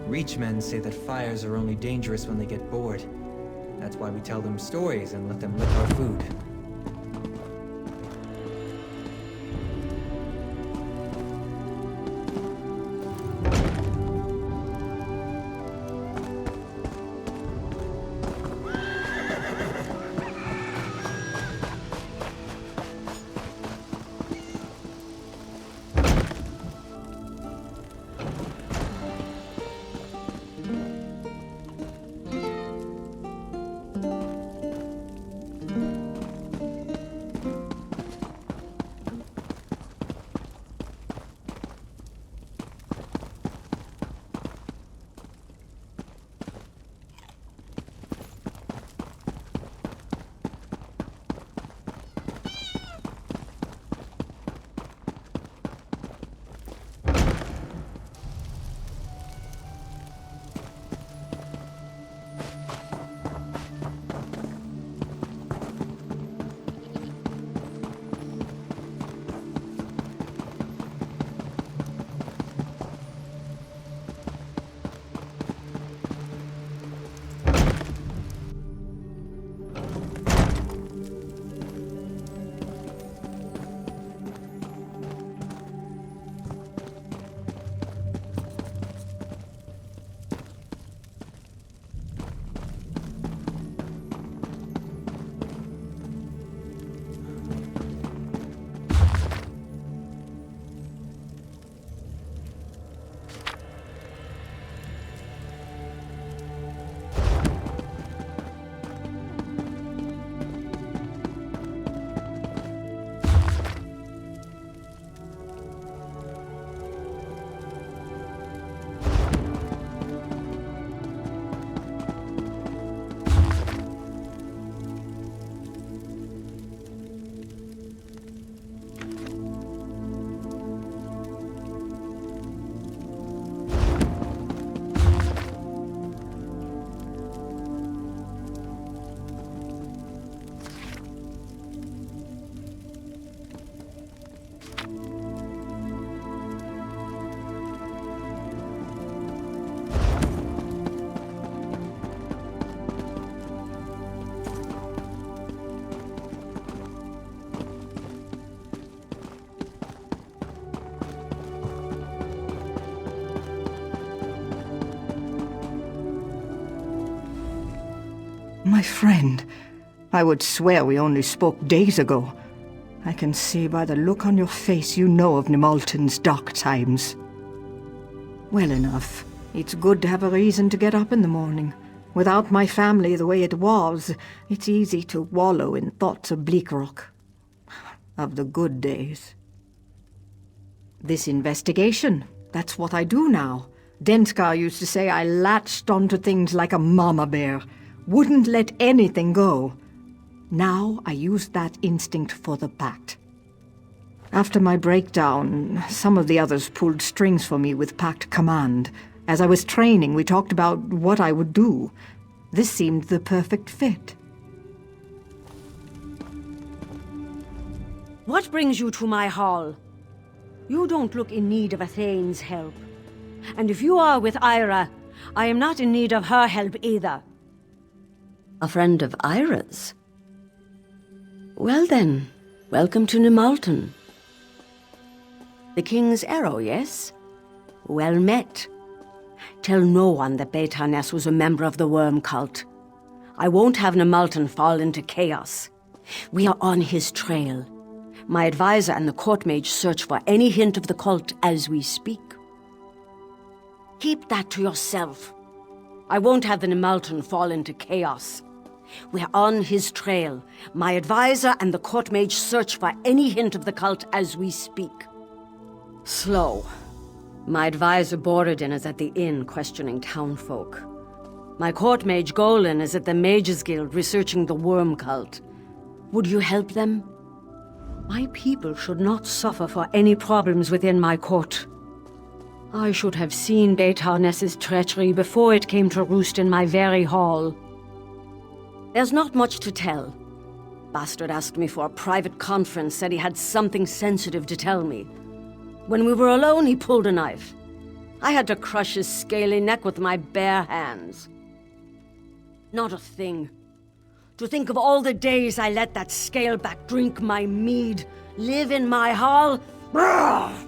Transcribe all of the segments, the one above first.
Reachmen say that fires are only dangerous when they get bored. That's why we tell them stories and let them lick our food. My friend, I would swear we only spoke days ago. I can see by the look on your face you know of Nimalten's dark times. Well enough. It's good to have a reason to get up in the morning. Without my family the way it was, it's easy to wallow in thoughts of Bleakrock. Of the good days. This investigation, that's what I do now. Denskar used to say I latched onto things like a mama bear. Wouldn't let anything go. Now I used that instinct for the Pact. After my breakdown, some of the others pulled strings for me with Pact command. As I was training, we talked about what I would do. This seemed the perfect fit. What brings you to my hall? You don't look in need of a Thane's help. And if you are with Ira, I am not in need of her help either. A friend of Ira's? Well then, welcome to Nimalten. The King's Arrow, yes? Well met. Tell no one that Beitarnes was a member of the Worm Cult. I won't have Nimalten fall into chaos. We are on his trail. My advisor and the court mage search for any hint of the cult as we speak. Keep that to yourself. I won't have the Nimalten fall into chaos. We're on his trail. My advisor and the court mage search for any hint of the cult as we speak. Slow. My advisor Borodin is at the inn questioning townfolk. My court mage Golan is at the Mages Guild researching the worm cult. Would you help them? My people should not suffer for any problems within my court. I should have seen Beitarnes's treachery before it came to roost in my very hall. There's not much to tell. Bastard asked me for a private conference, said he had something sensitive to tell me. When we were alone, he pulled a knife. I had to crush his scaly neck with my bare hands. Not a thing. To think of all the days I let that scaleback drink my mead, live in my hall. Brrr!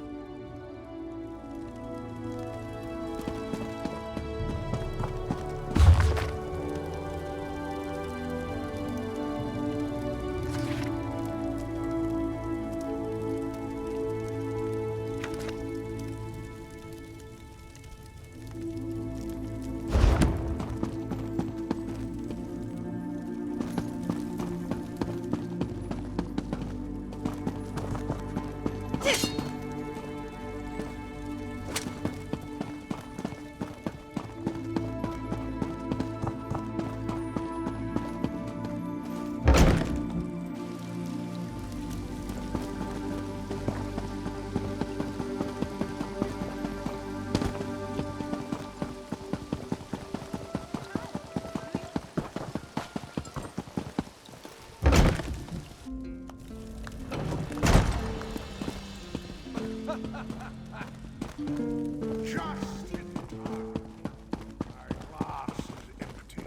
Just in time. My glass is empty.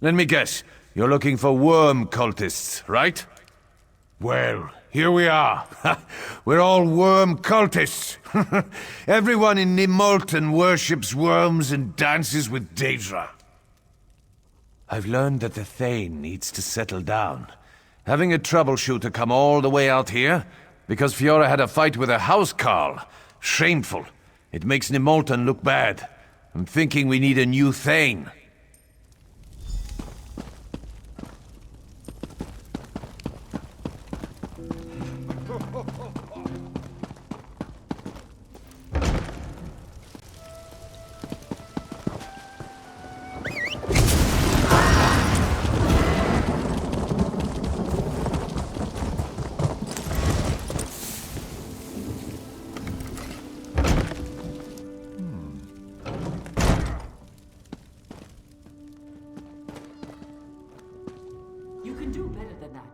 Let me guess. You're looking for worm cultists, right? Well, here we are. We're all worm cultists. Everyone in Nimalten worships worms and dances with Daedra. I've learned that the Thane needs to settle down. Having a troubleshooter come all the way out here because Fiora had a fight with a housecarl. Shameful. It makes Nimalten look bad. I'm thinking we need a new Thane.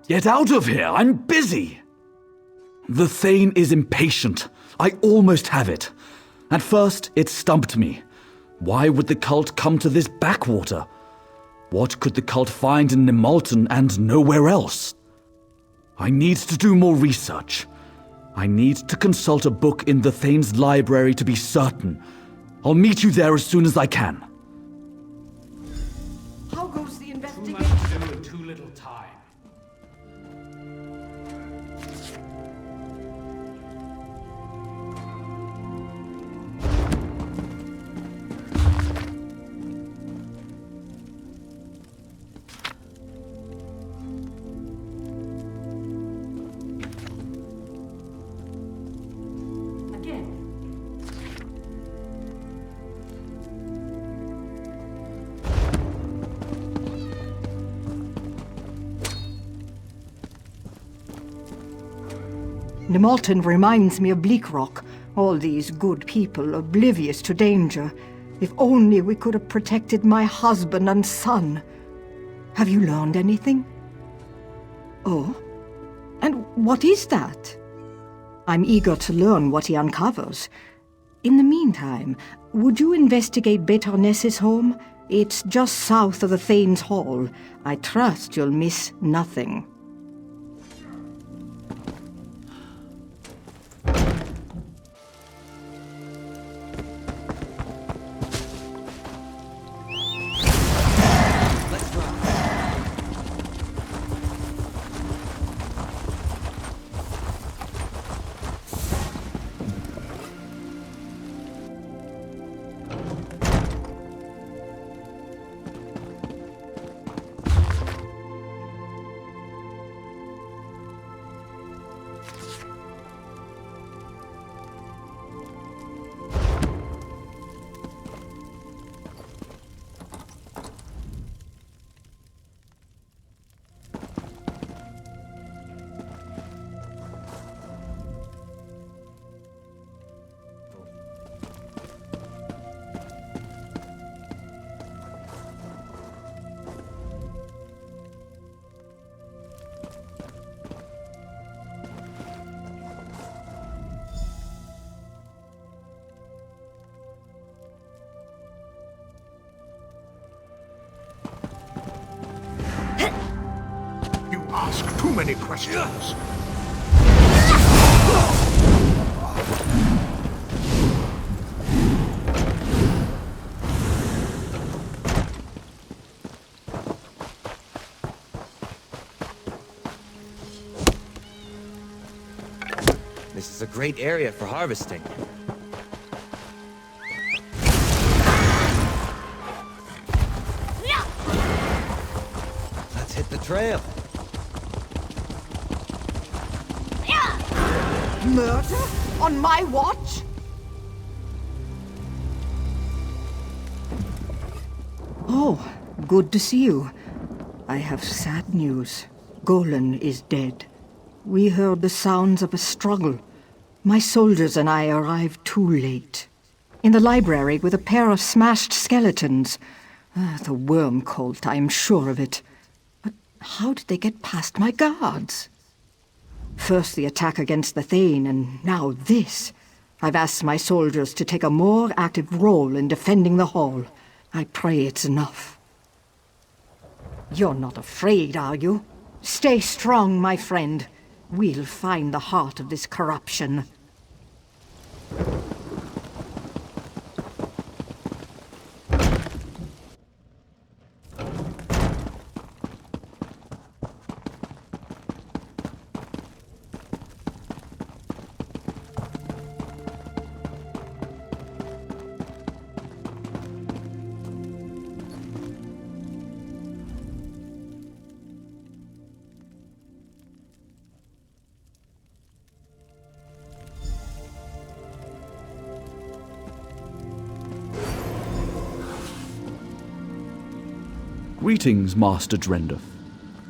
Get out of here! I'm busy! The Thane is impatient. I almost have it. At first, it stumped me. Why would the cult come to this backwater? What could the cult find in Nimalten and nowhere else? I need to do more research. I need to consult a book in the Thane's library to be certain. I'll meet you there as soon as I can. How goes the Too investigation? much to do in too little time. Nimalten reminds me of Bleak Rock. All these good people oblivious to danger. If only we could have protected my husband and son. Have you learned anything? Oh? And what is that? I'm eager to learn what he uncovers. In the meantime, would you investigate Betarness's home? It's just south of the Thane's Hall. I trust you'll miss nothing. many questions. This is a great area for harvesting. Let's hit the trail. Murder? On my watch? Oh, good to see you. I have sad news. Golan is dead. We heard the sounds of a struggle. My soldiers and I arrived too late. In the library with a pair of smashed skeletons. The worm cult, I am sure of it. But how did they get past my guards? First the attack against the Thane, and now this. I've asked my soldiers to take a more active role in defending the hall. I pray it's enough. You're not afraid, are you? Stay strong, my friend. We'll find the heart of this corruption. Greetings, Master Drendorf.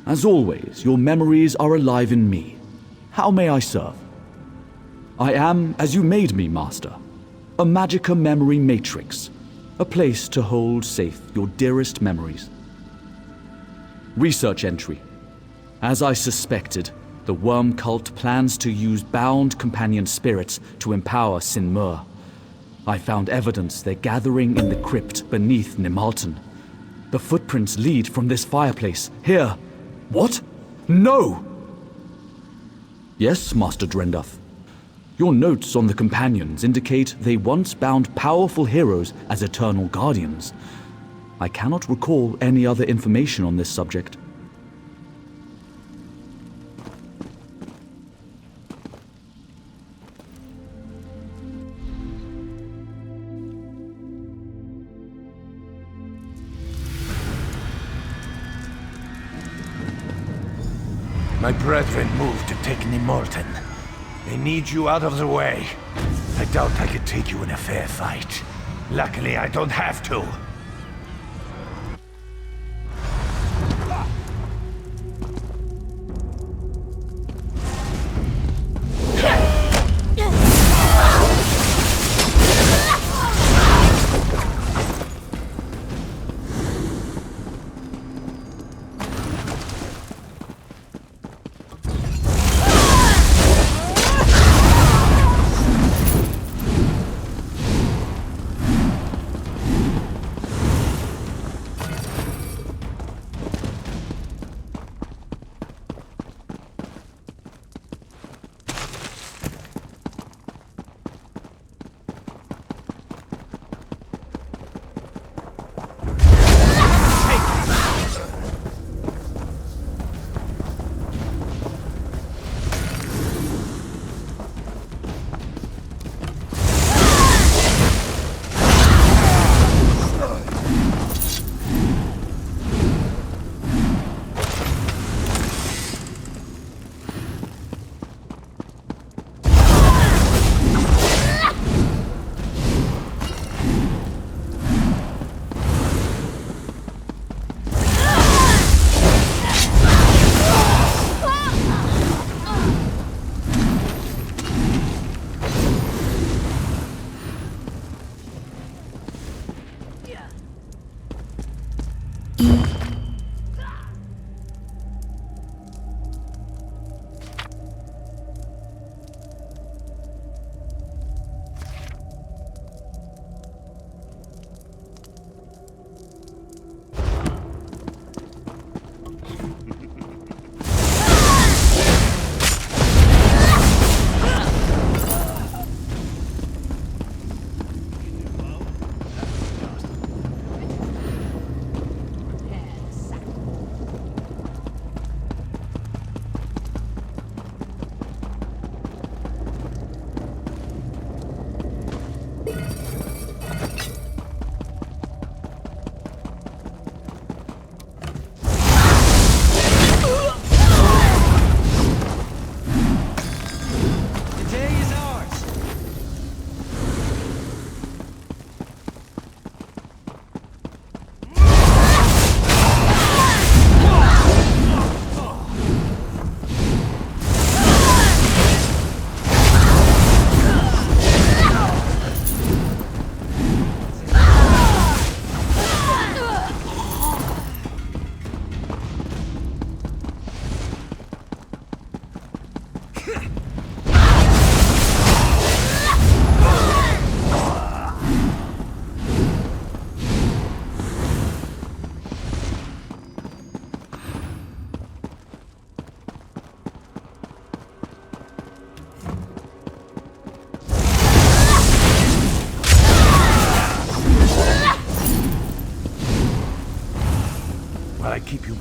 As always, your memories are alive in me. How may I serve? I am, as you made me, Master, a Magica memory matrix, a place to hold safe your dearest memories. Research entry. As I suspected, the worm cult plans to use bound companion spirits to empower Sinmur. I found evidence they're gathering in the crypt beneath Nimalten. The footprints lead from this fireplace. Here. What? No! Yes, Master Drendorf. Your notes on the companions indicate they once bound powerful heroes as eternal guardians. I cannot recall any other information on this subject. My brethren moved to take Nimalten. They need you out of the way. I doubt I could take you in a fair fight. Luckily, I don't have to.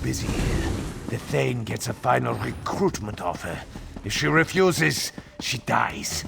busy here. The Thane gets a final recruitment offer. If she refuses, she dies.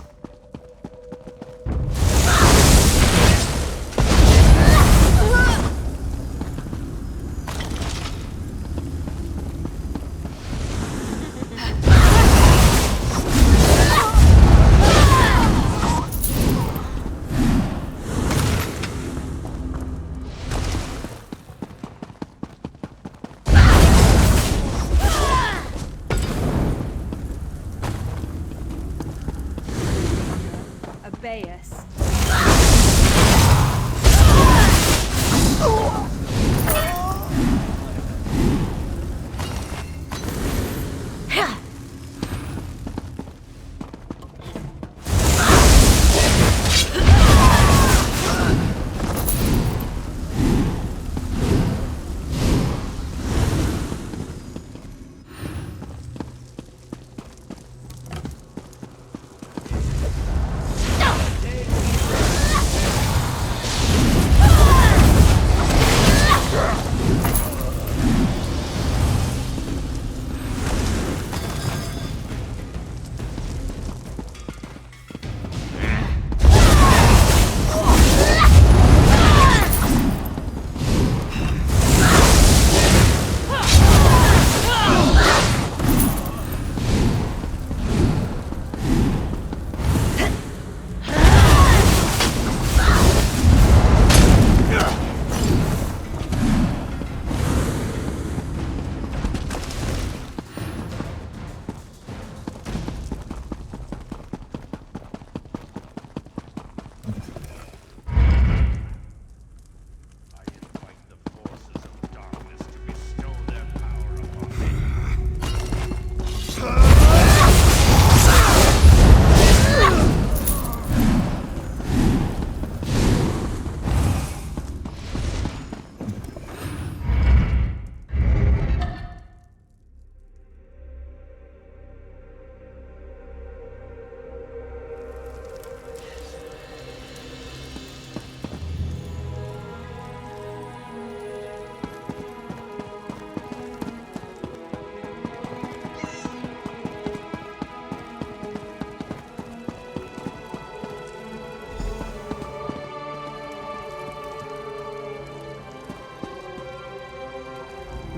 Obey us.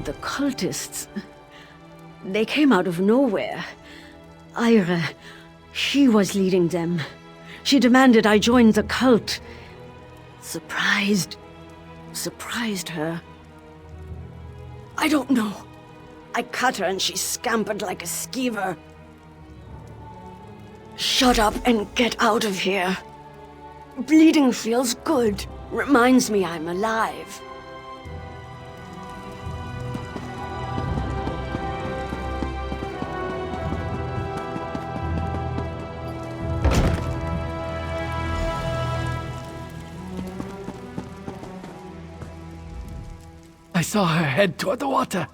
The cultists... They came out of nowhere. Ira, she was leading them. She demanded I join the cult. Surprised her. I don't know. I cut her and she scampered like a skeever. Shut up and get out of here. Bleeding feels good. Reminds me I'm alive. I saw her head toward the water.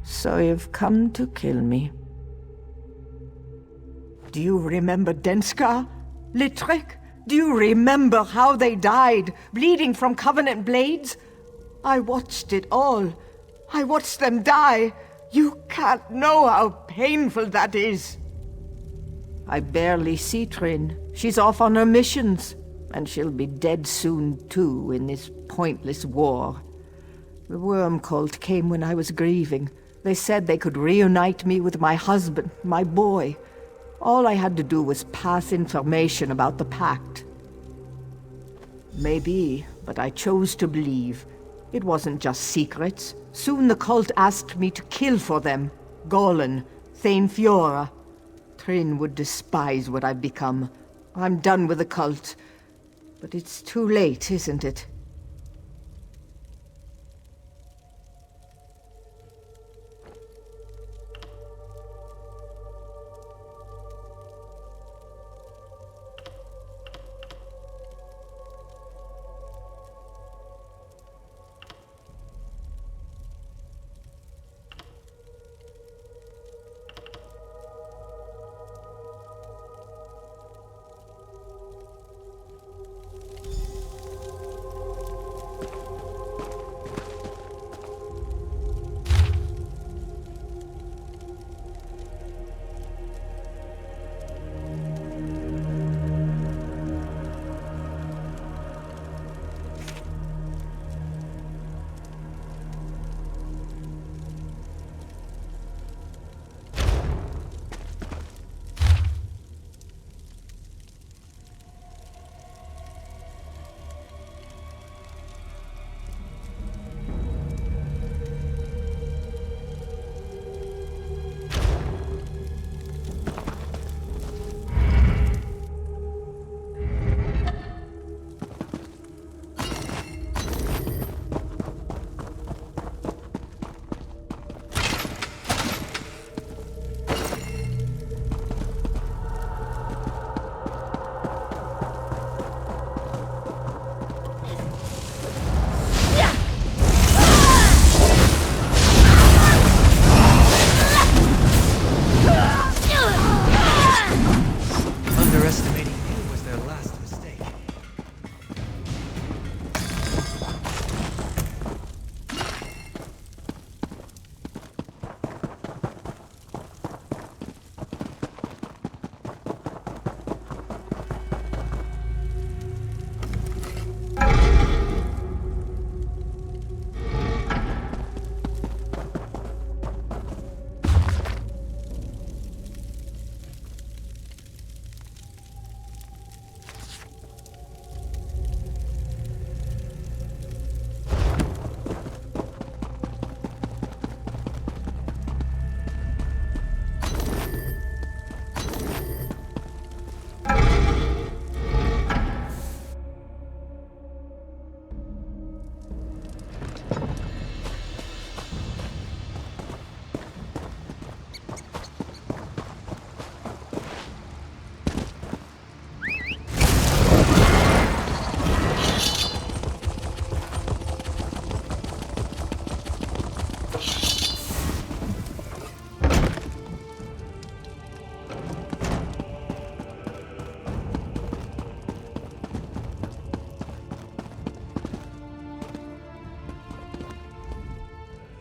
So you've come to kill me. Do you remember Denskar? Litrek? Do you remember how they died, bleeding from Covenant blades? I watched it all. I watched them die. You can't know how painful that is. I barely see Trin. She's off on her missions, and she'll be dead soon too in this pointless war. The worm cult came when I was grieving. They said they could reunite me with my husband, my boy. All I had to do was pass information about the pact. Maybe, but I chose to believe. It wasn't just secrets. Soon the cult asked me to kill for them. Golan, Thane Fiora. Trin would despise what I've become. I'm done with the cult. But it's too late, isn't it? Underestimating you was their last mistake.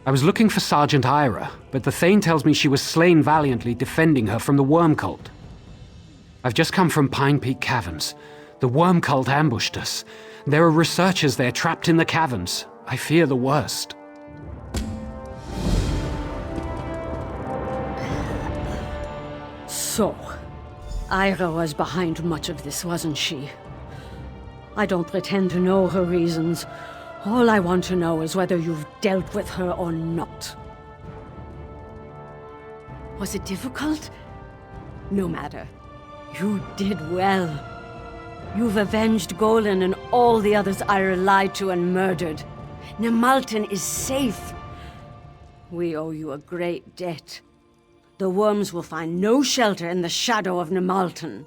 I was looking for Sergeant Ira, but the Thane tells me she was slain valiantly defending her from the Worm Cult. I've just come from Pine Peak Caverns. The Worm Cult ambushed us. There are researchers there trapped in the caverns. I fear the worst. So, Ira was behind much of this, wasn't she? I don't pretend to know her reasons. All I want to know is whether you've dealt with her or not. Was it difficult? No matter. You did well. You've avenged Golan and all the others Ira lied to and murdered. Nimalten is safe. We owe you a great debt. The worms will find no shelter in the shadow of Nimalten.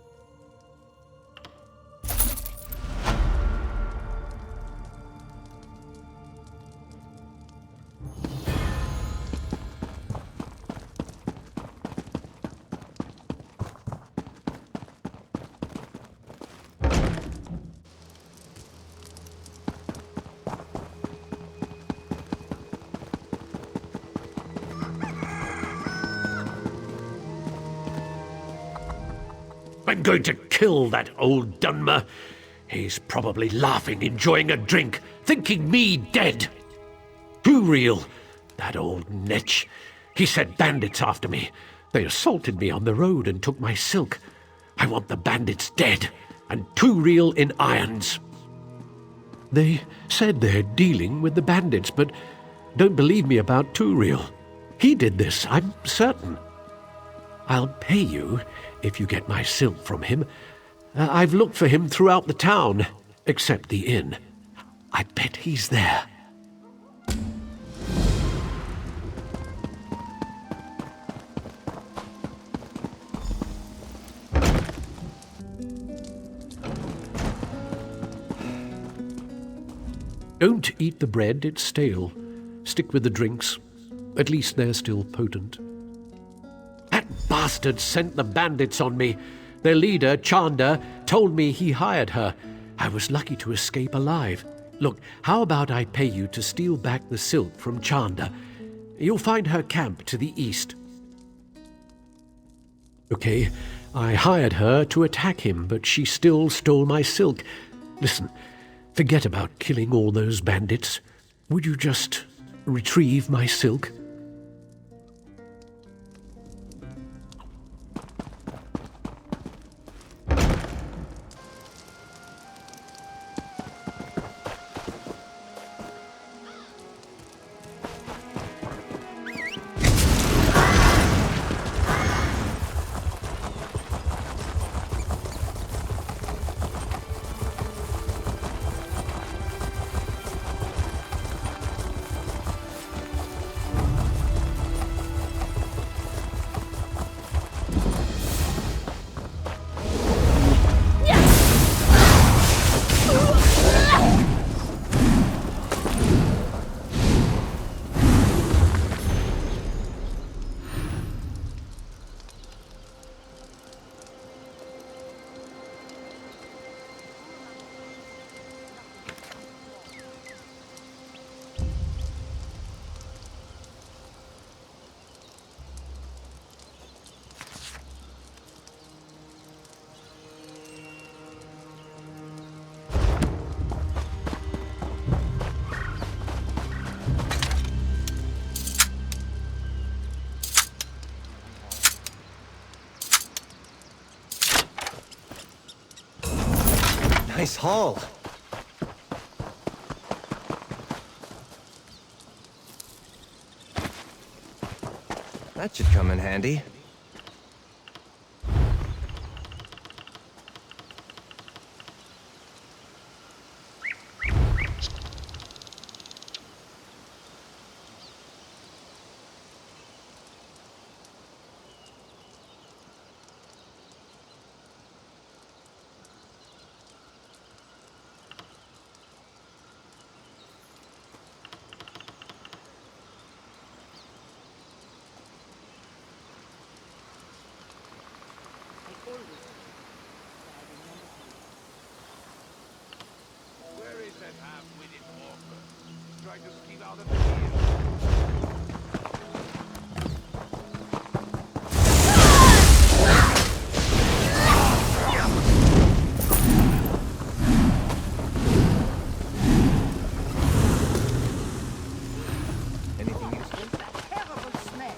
I'm going to kill that old Dunmer. He's probably laughing, enjoying a drink, thinking me dead. Too real, that old netch. He sent bandits after me. They assaulted me on the road and took my silk. I want the bandits dead, and Too Real in irons. They said they're dealing with the bandits, but don't believe me about Too Real. He did this, I'm certain. I'll pay you if you get my silk from him. I've looked for him throughout the town, except the inn. I bet he's there. Don't eat the bread, it's stale. Stick with the drinks. At least they're still potent. That bastard sent the bandits on me. Their leader, Chanda, told me he hired her. I was lucky to escape alive. Look, how about I pay you to steal back the silk from Chanda? You'll find her camp to the east. Okay, I hired her to attack him, but she still stole my silk. Listen, forget about killing all those bandits. Would you just retrieve my silk? Nice haul. That should come in handy. Where is that half-witted walker? Trying to steal out of the field. Anything useful? Terrible smell.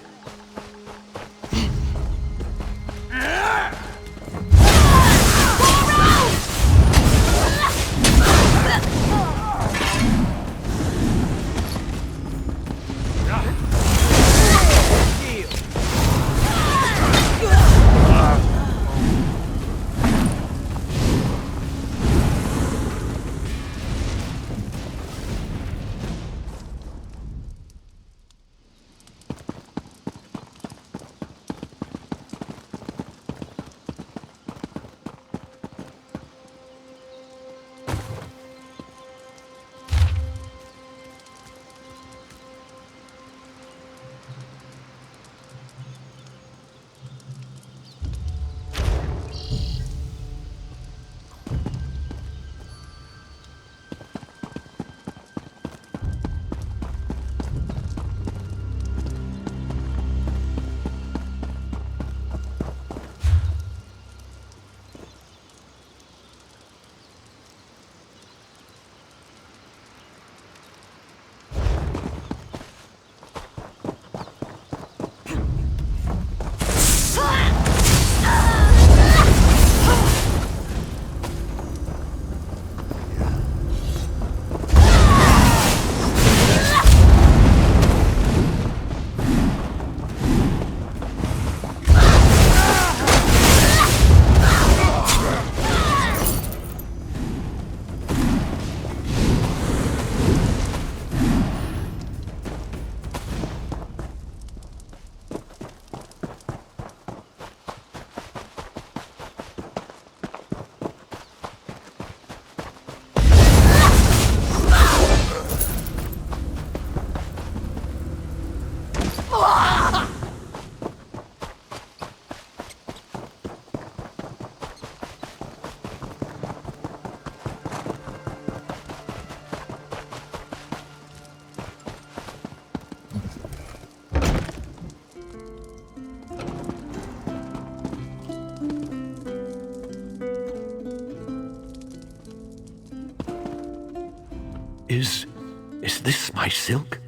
Is this my silk?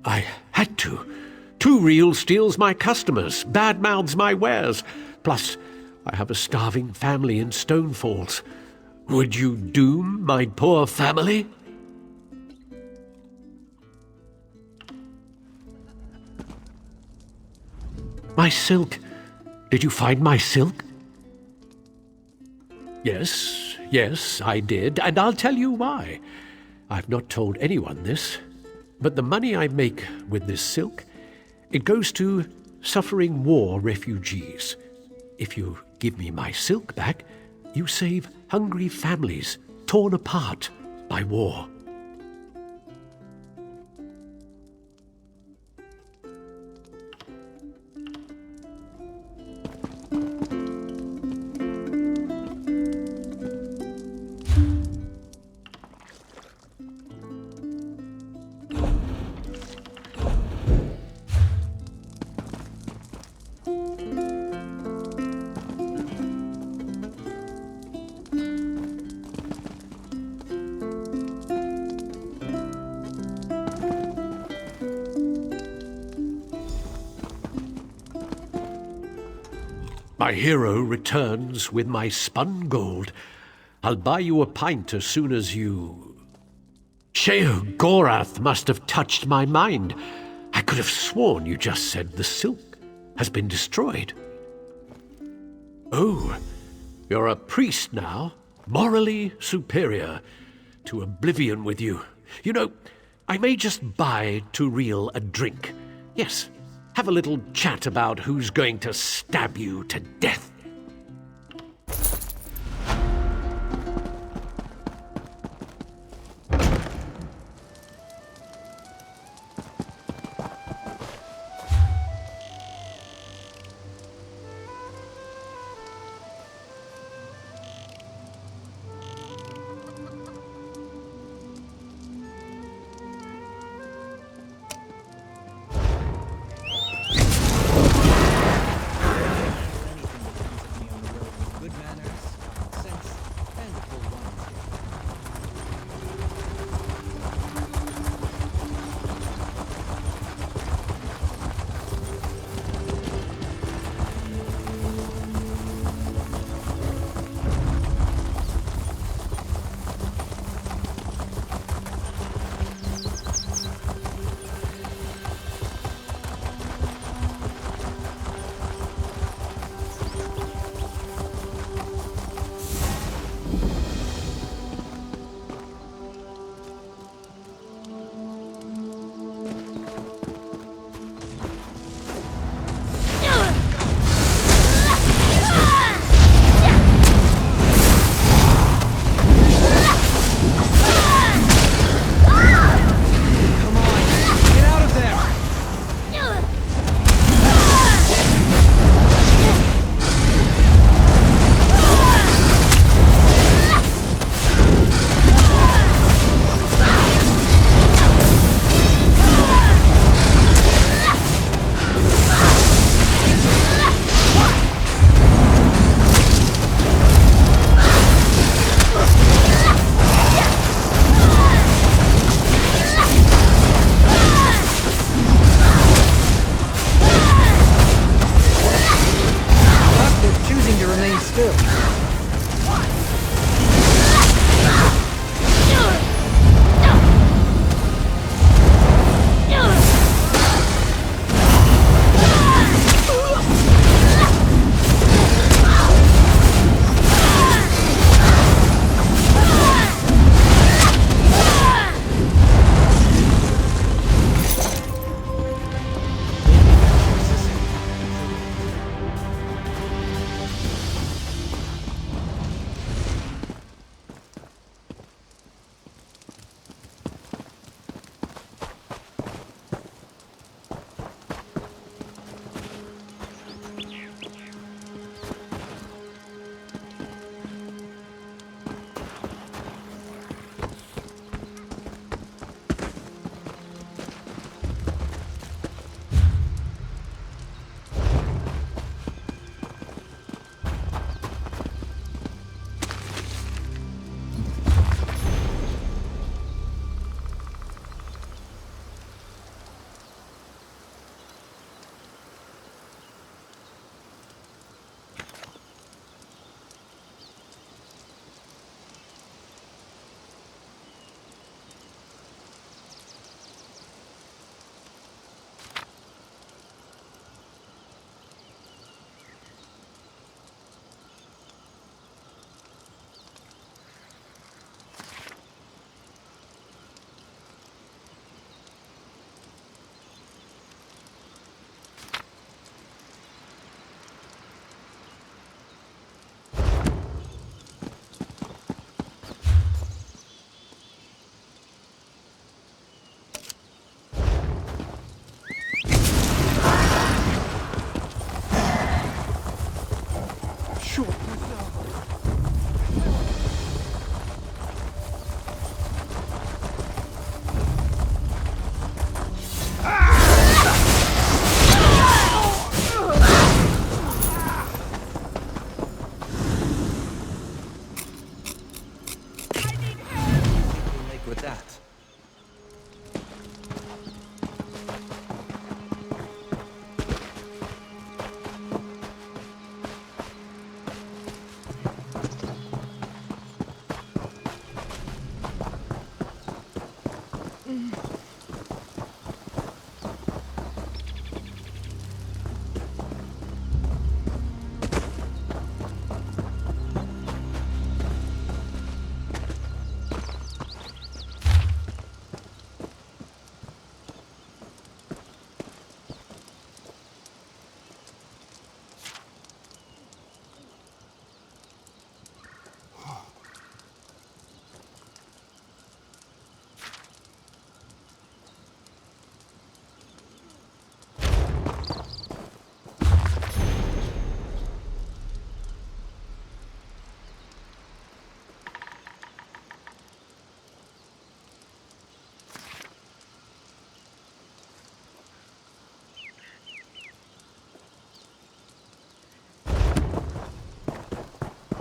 I had to. Two Real steals my customers, badmouths my wares. Plus, I have a starving family in Stonefalls. Would you doom my poor family? My silk. Did you find my silk? Yes, I did, and I'll tell you why. I've not told anyone this, but the money I make with this silk, it goes to suffering war refugees. If you give me my silk back, you save hungry families torn apart by war. My hero returns with my spun gold. I'll buy you a pint as soon as you... Sheo Gorath must have touched my mind. I could have sworn you just said the silk has been destroyed. Oh, you're a priest now, morally superior. To oblivion with you. You know, I may just buy Turiel a drink. Yes. Have a little chat about who's going to stab you to death. with that.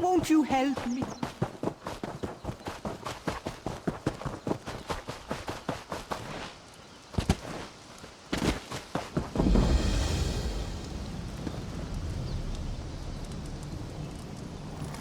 Won't you help me?